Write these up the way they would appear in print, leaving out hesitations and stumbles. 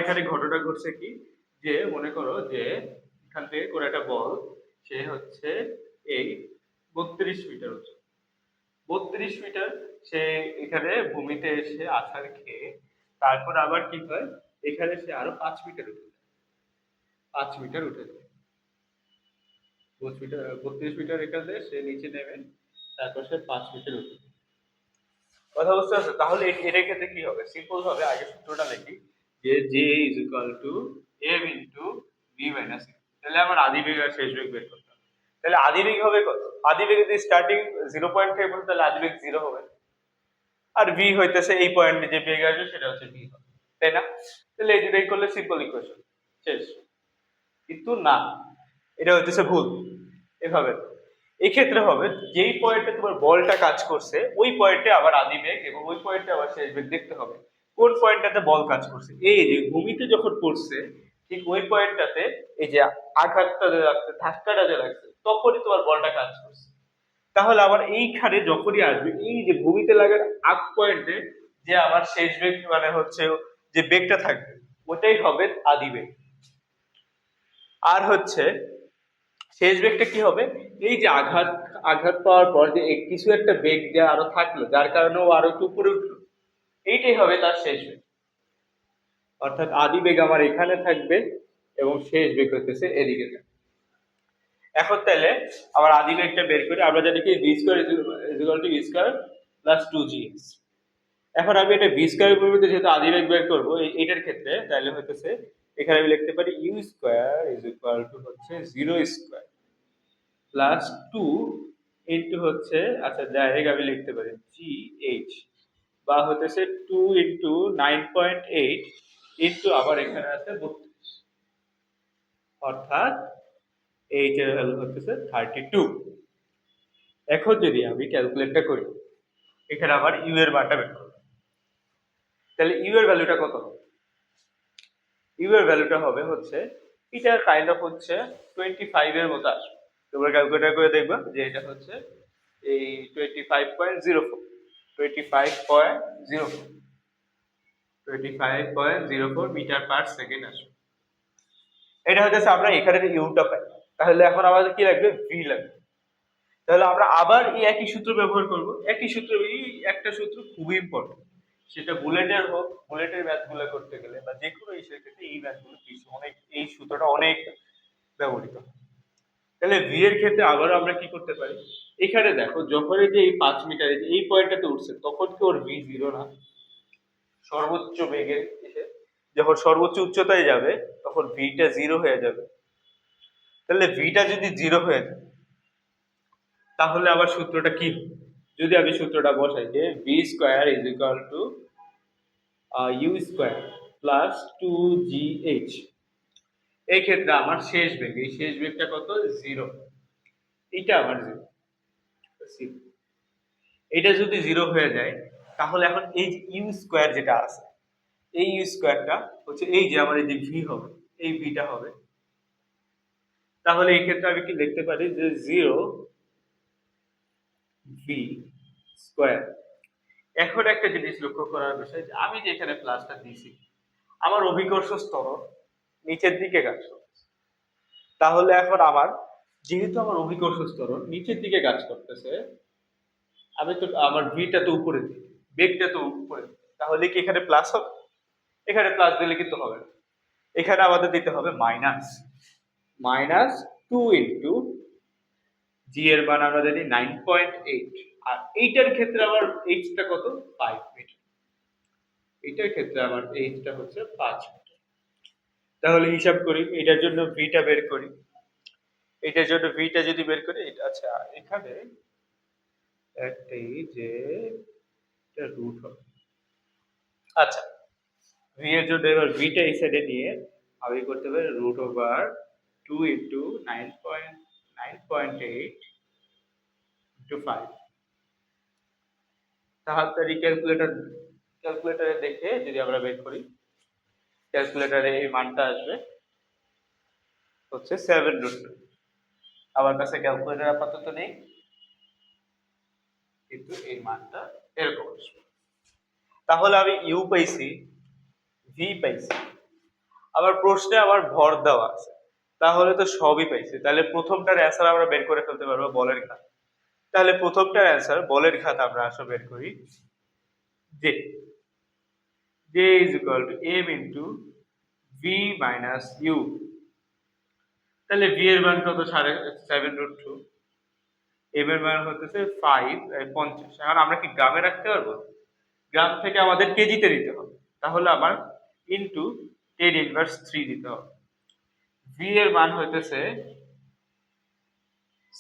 এখানে ঘটনা ঘটছে কি, যে মনে করো যে এখান থেকে কোনো একটা বল, সে হচ্ছে এই 32 মিটার উঁচু, 32 মিটার, সে এখানে ভূমিতে এসে আছাড় খেয়ে তারপর আবার কি হয়, এখানে সে আরো 5 মিটার উঠে যায়, 5 মিটার উঠে যায়, 32 মিটার, 32 মিটার এখানে সে নিচে নেমে তারপর সে 5 মিটার উঠে যায়। কথা বুঝতে পারছো? তাহলে এটার ক্ষেত্রে কি হবে, সিম্পল ভাবে আগে সূত্রটা লিখি, যে J is equal to M into V minus M. তাহলে আমার আদি বেগ আর শেষ বেগ বের করতে হবে। তাহলে আদি বেগ হবে কত? আদি বেগ যদি স্টার্টিং 0.5 তাহলে আদি বেগ 0 হবে, আর ভি হইতেছে এই পয়েন্টে যে বেগ আসবে সেটা হচ্ছে ভি হবে, তাই না? তাহলে এই দুটাই করলে সিম্পল ইকুয়েশন শেষ। কিন্তু না, এটা হচ্ছে ভুল। এভাবে এই ক্ষেত্রে হবে, যেই পয়েন্টে তোমার বলটা কাজ করছে ওই পয়েন্টে আবার আদি বেগ এবং ওই পয়েন্টে আবার শেষ বেগ দেখতে হবে। কোন পয়েন্টটাতে বল কাজ করছে, এই যে ভূমিতে যখন পড়ছে ঠিক ওই পয়েন্টটাতে এই যে আঘাতটা যে লাগছে, ধাক্কাটা যে লাগছে, তখনই তোমার বলটা কাজ করছে। তাহলে আবার এইখানে যখনই আসবে এই যে ভূমিতে লাগার আগ পয়েন্টে যে আবার শেষ বেগ মানে হচ্ছে যে বেগটা থাকবে ওটাই হবে আদি বেগ। আর হচ্ছে শেষ বেগটা কি হবে, এই যে আঘাত আঘাত পাওয়ার পর যে কিছু একটা বেগ যে আরো থাকলো যার কারণে ও আরো একটু উপরে উঠলো, এইটাই হবে তার শেষ বেগ। অর্থাৎ আদি বেগ আমার এখানে থাকবে এবং শেষ বেগ হইতেছে এদিকে থাকবে। এখন তাহলে আবার আদি বেগটা বের করে আমরা জানি কি V square is equal two V square plus 2gx। এখন আমি এটা ভি স্কয়ারের পরিবর্তে যেহেতু আদি বেগ বের করবো এইটার ক্ষেত্রে, তাহলে হইতেছে এখানে আমি লিখতে পারি U square is equal to হচ্ছে 0 স্কয়ার প্লাস 2 ইন্টু হচ্ছে, আচ্ছা ডাইরেক্ট আমি লিখতে পারি জি এইচ, বা হতেছে 2 ইন্টু 9.8 ইন্টু আবার এখানে আছে 32, অর্থাৎ এইচ এর ভ্যালু হতেছে 32। এখন যদি আমি ক্যালকুলেটটা করি, এখানে আবার ইউ এর মানটা বের করব, তাহলে ইউ এর ভ্যালুটা কত হবে? ইউ এর ভ্যালুটা হবে হচ্ছে এটা কাইন্ড অফ হচ্ছে 25 এর মতো আসবে। তোমরা ক্যালকুলেটর করে দেখবা যে এটা হচ্ছে এই 25.04, 25.04, 25.04 মিটার পার সেকেন্ড আসবে। এটা হচ্ছে আমরা এখানে ইউটা পাই। তাহলে এখন আমাদের কি লাগবে, ভি লাগবে। তাহলে আমরা আবার এই একই সূত্র ব্যবহার করব। একই সূত্র, এই একটা সূত্র খুবই ইম্পর্টেন্ট, সেটা বুলেটের হোক, বুলেটের ম্যাথগুলো করতে গেলে বা যে কোনো ইস্যুর ক্ষেত্রে এই ম্যাথগুলো অনেক, এই সূত্রটা অনেক ব্যবহৃত হয়। তাহলে ভি এর ক্ষেত্রে আবারও আমরা কি করতে পারি, এখানে দেখো যখন এই যে এই 5 মিটার এই পয়েন্টটাতে উঠছে তখন কি ওর ভি 0 না? সর্বোচ্চ বেগে এসে যখন সর্বোচ্চ উচ্চতায় যাবে তখন ভিটা 0 হয়ে যাবে। তাহলে ভিটা যদি 0 হয়ে যায় তাহলে আবার সূত্রটা কি, যদি আমি সূত্রটা বসাই যে V square is equal to U square plus 2gh, এই ক্ষেত্রে আমার শেষ বেগ, এই শেষ বেগটা কত, 0, এটা আমার 0। এটা যদি 0 হয়ে যায় তাহলে এখন এই যে ইউ স্কয়ার যেটা আছে, এই ইউ স্কয়ারটা হচ্ছে এই যে আমার এই যে ভি হবে, এই ভিটা হবে। তাহলে এই ক্ষেত্রে আমি কি লিখতে পারি যে 0 ভি স্কয়ার। এখন একটা জিনিস লক্ষ্য করার বিষয় যে আমি যে এখানে প্লাসটা দিয়েছি, আমার অভিকর্ষ স্তরণ নিচের দিকে কাজ করছে। তাহলে এখন আমার যেহেতু আমার অভিকর্ষ স্তরণ নিচের দিকে কাজ করতেছে, আমি তো আমার ভিটা তো উপরে দিই, বেগটা তো উপরে দিই, তাহলে কি এখানে প্লাস হবে? এখানে প্লাস দিলে কিন্তু হবে না, এখানে আমাদের দিতে হবে মাইনাস, মাইনাস 2 ইন্টু জি এর মান আমরা জানি 9.8, আর এইটার ক্ষেত্রে আবার এইচটা কত, 5 মিটার। এইটার ক্ষেত্রে আমার এইচটা হচ্ছে 5 মিটার। তাহলে হিসাব করি, এটার জন্য ভিটা বের করি, এটার জন্য ভিটা যদি বের করি, এটা আচ্ছা এখানে একটাই যে এটা রুট হবে। আচ্ছা ভি এর জন্য এবার ভিটা এই সাইডে নিয়ে আমি করতে পারি রুট ওভার 2 ইন্টু 9.8 ইন্টু 5। তাড়াতাড়ি ক্যালকুলেটরে দেখে যদি আমরা বের করি, ক্যালকুলেটরে এই মানটা আসবে হচ্ছে 7√2। আমার কাছে ক্যালকুলেটর আপাতত নেই, কিন্তু এই মানটা এরকম আসবে। তাহলে আমি ইউ পাইছি, ভি পাইছি, আবার প্রশ্নে আমার ভর দেওয়া আছে, তাহলে তো সবই পাইছি। তাহলে প্রথমটার অ্যান্সার আমরা বের করে ফেলতে পারবো বলের ঘাত। তাহলে প্রথমটার অ্যান্সার বলের ঘাত আমরা আসলে বের করি যে J is equal to M into V minus U। তাহলে V এর মান কত? 7√2। M এর মান হতেছে 50। এখন আমরা কি গ্রামে রাখতে পারবো? গ্রাম থেকে আমাদের কেজিতে দিতে হবে, তাহলে আমার ইন্টু 10⁻³ দিতে হবে। V এর মান হইতেছে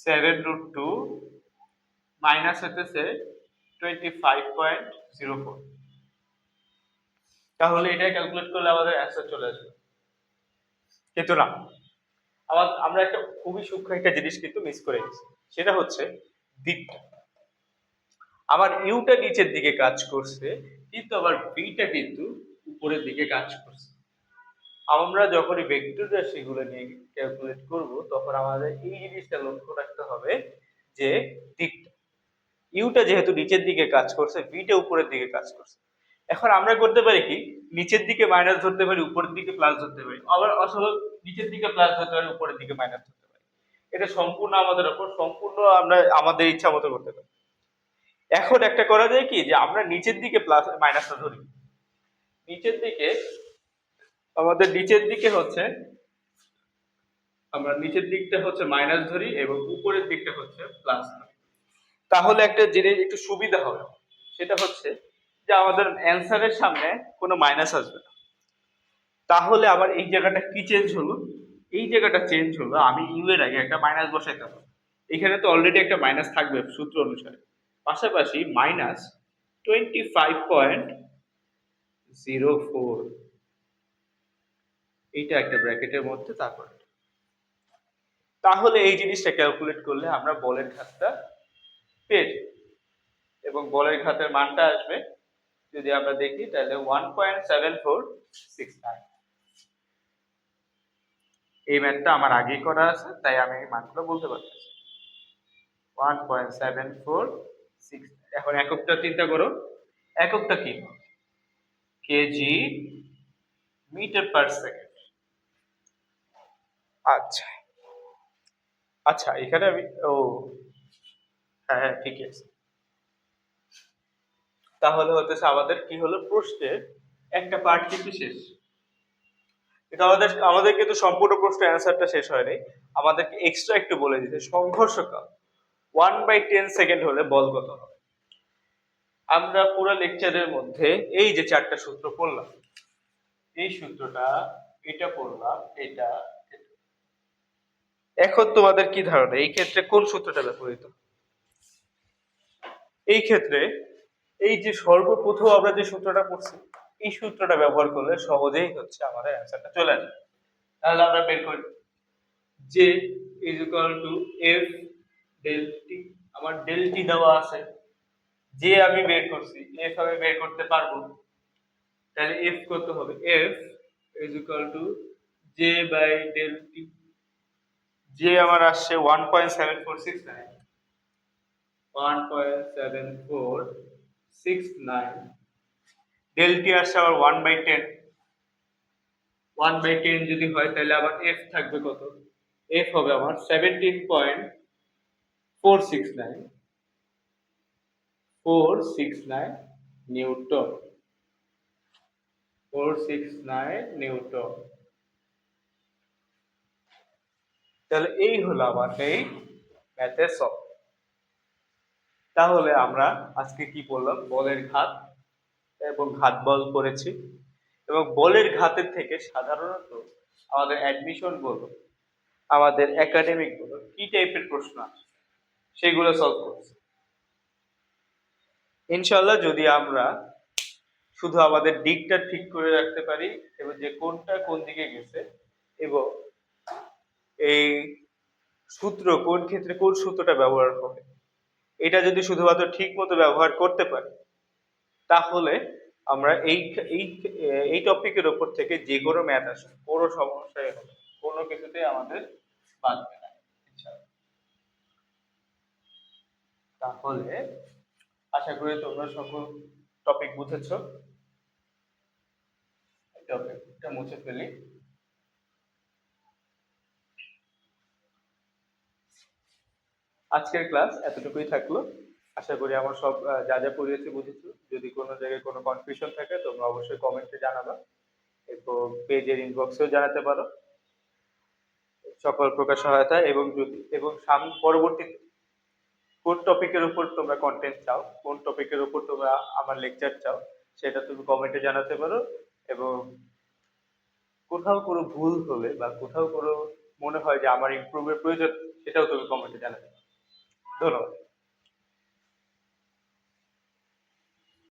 7√2 মাইনাস হইতেছে 25.04। তাহলে এটা ক্যালকুলেট করলে আমাদের অ্যান্সার চলে আসবে। কিন্তু না, আমরা একটা খুবই সূক্ষ্ম একটা জিনিস কিন্তু মিস করে গেছি, সেটা হচ্ছে দিকটা। আমার ইউটা নিচের দিকে কাজ করছে, কিন্তু আবার বিটা কিন্তু উপরের দিকে কাজ করছে। আমরা যখনই ভেক্টর রাশিগুলো নিয়ে ক্যালকুলেট করব, তখন আমাদের এই জিনিসটা লক্ষ্য রাখতে হবে যে দিকটা। ইউটা যেহেতু নিচের দিকে কাজ করছে, বিটা উপরের দিকে কাজ করছে। এখন আমরা করতে পারি কি, নিচের দিকে মাইনাস ধরতে পারি, উপরের দিকে প্লাস ধরতে পারি, আবার অথবা নিচের দিকে প্লাস ধরতে পারি, উপরের দিকে মাইনাস ধরতে পারি। এটা সম্পূর্ণ আমাদের উপর, সম্পূর্ণ আমরা আমাদের ইচ্ছা মতো করতে পারি। এখন একটা করা যায় কি, যে আমরা নিচের দিকে প্লাস মাইনাসটা ধরি। নিচের দিকে আমাদের নিচের দিকে হচ্ছে, আমরা নিচের দিকটা হচ্ছে মাইনাস ধরি এবং উপরের দিকটা হচ্ছে প্লাস ধরি। তাহলে একটা জিনিস একটু সুবিধা হবে, সেটা হচ্ছে যে আমাদের অ্যান্সারের সামনে কোনো মাইনাস আসবে না। তাহলে আবার এই জায়গাটা কি চেঞ্জ হলো? এই জায়গাটা চেঞ্জ হলো, আমি ইউ এর আগে একটা মাইনাস বসাইতে হবে। এখানে তো অলরেডি একটা মাইনাস থাকবে সূত্র অনুসারে, পাশাপাশি মাইনাস 25.04, এইটা একটা ব্র্যাকেটের মধ্যে। তারপরে তাহলে এই জিনিসটা ক্যালকুলেট করলে আমরা বলের ঘাতটা পেয়ে যাই, এবং বলের ঘাতের মানটা আসবে যদি আমরা দেখি তাহলে 1.7469। এই ম্যাথটা আমার আগেই করা আছে, তাই আমি এই মানগুলো বলতে পারছি। 1.746। এখন এককটা চিন্তা করো, এককটা কি? Kg metre per second. আচ্ছা আচ্ছা, এখানে আমি হ্যাঁ হ্যাঁ ঠিকই আছে। তাহলে হতেছে আমাদের কি হলো, প্রশ্নের একটা পার্ট কিন্তু শেষ। কিন্তু আমাদের কিন্তু সম্পূর্ণ প্রশ্নের অ্যান্সারটা শেষ হয়নি। আমাদেরকে এক্সট্রা একটু বলে দিতে, সংঘর্ষকাল 1/10 সেকেন্ড হলে বল কত হবে। আমরা পুরো লেকচারের মধ্যে এই যে 4টা সূত্র পড়লাম, এই সূত্রটা, এটা পড়লাম, এটা। এখন তোমাদের কি ধারণা এই ক্ষেত্রে কোন সূত্রটা ব্যবহৃত? এই ক্ষেত্রে এই যে সর্বপ্রথম আমরা যে সূত্রটা পড়ছি, এই সূত্রটা ব্যবহার করলে সহজেই হচ্ছে আমাদের অ্যান্সারটা চলে আসবে। তাহলে আমরা বের করি যে is equal to F del T. আমার ডেল টি দেওয়া আছে, যে আমি বের করছি, এফ আমি বের করতে পারবো। তাহলে এফ কত হবে? F is equal to J by del T. যে আমার আসছে 1.7469, 1.7469। ডেল টি আসছে আবার 1/10। 1/10 যদি হয় তাহলে আবার এফ থাকবে কত? এফ হবে আমার 17.469 নিউটন। 469 নিউটন। তাহলে এই হলো আমার এই ম্যাথের সব। তাহলে আমরা আজকে কি বললাম, বলের ঘাত এবং ঘাত বল করেছি, এবং বলের ঘাতের থেকে সাধারণত আমাদের অ্যাডমিশন বলো, আমাদের একাডেমিক বলো, কি টাইপের প্রশ্ন আসে সেগুলো সলভ করছি। ইনশাল্লাহ যদি আমরা শুধু আমাদের দিকটা ঠিক করে রাখতে পারি, এবং যে কোনটা কোন দিকে গেছে, এবং এই সূত্র কোন ক্ষেত্রে কোন সূত্রটা ব্যবহার হবে, এটা যদি শুধুমাত্র ঠিক মতো ব্যবহার করতে পারি, তাহলে আমরা এই এই টপিকের উপর থেকে যে কোনো ম্যাথ আসে কোনো সমস্যাই হবে, কোনো কিছুতেই আমাদের বাঁচবে না ইনশাআল্লাহ। তাহলে আশা করি তোমরা সকল টপিক বুঝেছো। টপিকটা মুছে ফেলি। আজকের ক্লাস এতটুকুই থাকলো। আশা করি আমার সব যা যা পড়িয়েছি বুঝেছো। যদি কোনো জায়গায় কোনো কনফিউশন থাকে তোমরা অবশ্যই কমেন্টে জানাবা এবং পেজের ইনবক্সেও জানাতে পারো। সকল প্রকার সহায়তা এবং যদি এবং পরবর্তীতে কোন টপিকের উপর তোমরা কন্টেন্ট চাও, কোন টপিকের উপর তোমরা আমার লেকচার চাও, সেটা তুমি কমেন্টে জানাতে পারো। এবং কোথাও কোনো ভুল হলে বা কোথাও কোনো মনে হয় যে আমার ইমপ্রুভের প্রয়োজন, সেটাও তুমি কমেন্টে জানাতে পারো। ধন্যবাদ।